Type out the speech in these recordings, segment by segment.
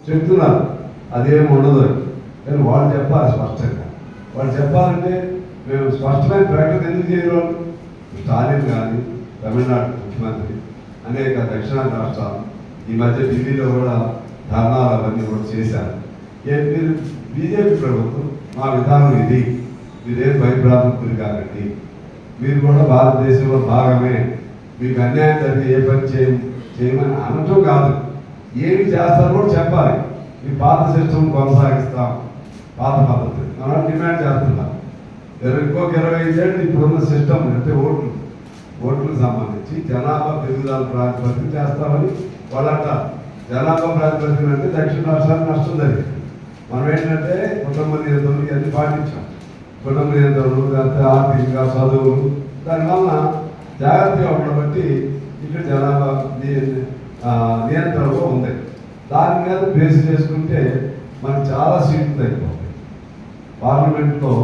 చెప్తున్నారు, అదేం ఉండదు. కానీ వాళ్ళు చెప్పాలి స్పష్టంగా. వాళ్ళు చెప్పాలంటే మేము స్పష్టమైన ప్రకటన ఎందుకు చేయరు? స్టాలిన్ కానీ తమిళనాడు ముఖ్యమంత్రి, అనేక దక్షిణాది రాష్ట్రాలు, ఈ మధ్య ఢిల్లీలో కూడా ధర్నాలు అవన్నీ కూడా చేశారు. మీరు బీజేపీ ప్రభుత్వం మా విధానం ఇది, మీరేం భయభ్రాంతులు కాకండి, మీరు కూడా భారతదేశంలో భాగమే, మీకు అన్యాయం జరిగి ఏ పని చేయమని అనటం కాదు, ఏమి చేస్తారో కూడా చెప్పాలి. మీ పాత సిస్టమ్ కొనసాగిస్తాం, పాత పద్ధతి మనం డిమాండ్ చేస్తున్నాం. ఇంకొక 25 ఏళ్ళు ఇప్పుడున్న సిస్టమ్ అంటే ఓట్లకు సంబంధించి జనాభా పెరుగుదల ప్రాతిపదికన చేస్తామని వాళ్ళు అంటారు. జనాభా ప్రాతిపదికన అంటే దక్షిణ రాష్ట్రానికి నష్టం జరిగింది. మనం ఏంటంటే కుటుంబ నియంత్రణలు అన్ని పాటించాం. కుటుంబ నియంత్రణలు, ఆర్థికంగా చదువులు, దానివల్ల జాగ్రత్తగా ఉండడం బట్టి ఇక్కడ జనాభా నియంత్రణలో ఉంది. దాని మీద బేస్ చేసుకుంటే మనకు చాలా సీట్లు తగ్గిపోతాయి. పార్లమెంట్లో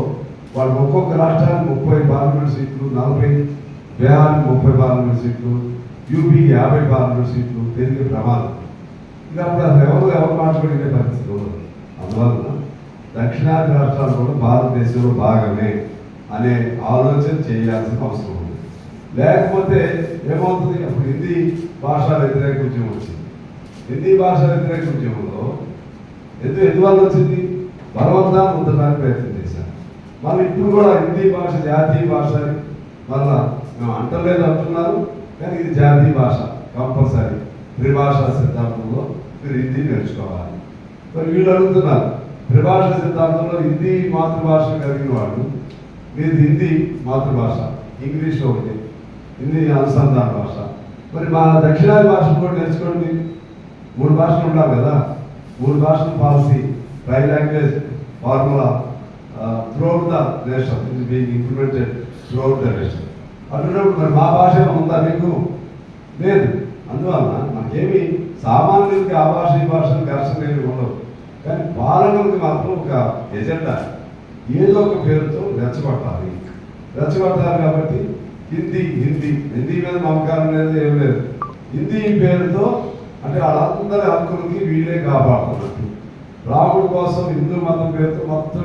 వాళ్ళు ఒక్కొక్క రాష్ట్రానికి 30 పార్లమెంట్ సీట్లు, 40 బీహార్కి 30 పార్లమెంట్ సీట్లు, యూపీకి 50 పార్లమెంట్ సీట్లు పెరిగే ప్రమాదం. ఇక అప్పుడు అసలు ఎవరు మాట్లాడుకునే పరిస్థితి ఉండదు. అందువలన దక్షిణాది రాష్ట్రాలు కూడా భారతదేశంలో భాగమే అనే ఆలోచన చేయాల్సిన అవసరం ఉంది. లేకపోతే ఏమవుతుంది? అప్పుడు హిందీ భాషా వ్యతిరేక ఉద్యమం వచ్చింది. హిందీ భాషా వ్యతిరేక ఉద్యమంలో ఎందువల్ల వచ్చింది? బలవంతాన్ని ఉంచడానికి ప్రయత్నం చేశారు. మళ్ళీ ఇప్పుడు కూడా హిందీ భాష జాతీయ భాష మళ్ళా మేము అంటలేదు అంటున్నారు, కానీ ఇది జాతీయ భాష కంపల్సరీ. త్రిభాషా సిద్ధాంతంలో మీరు హిందీ నేర్చుకోవాలి. మరి వీళ్ళు అడుగుతున్నారు, త్రిభాషా సిద్ధాంతంలో హిందీ మాతృభాష కలిగిన వాళ్ళు, మీరు హిందీ మాతృభాష, ఇంగ్లీష్ ఒకటి, హిందీ అనుసంధాన భాష, మరి మా దక్షిణాది భాషను కూడా నేర్చుకోండి. 3 భాషలు ఉండాలి కదా. 3 భాషల policy, tri language formula throughout the nation it is being implemented throughout the nation. అటున్నప్పుడు మరి మా భాష ఉందా మీకు? లేదు. అందువలన మనకేమి సామాన్యులకి ఆ భాష ఈ భాషను ఘర్షణ ఏమి ఉండవు. కానీ పాలకులకి మాత్రం ఒక ఎజెండా, ఏదో ఒక పేరుతో రెచ్చగొట్టాలి కాబట్టి హిందీ మీద మమకారం లేదు, ఏం లేదు. హిందీ పేరుతో అంటే వాళ్ళందరి హక్కులకి వీళ్ళే కాపాడుతున్నట్టు. రాముడి కోసం హిందూ మతం పేరుతో మొత్తం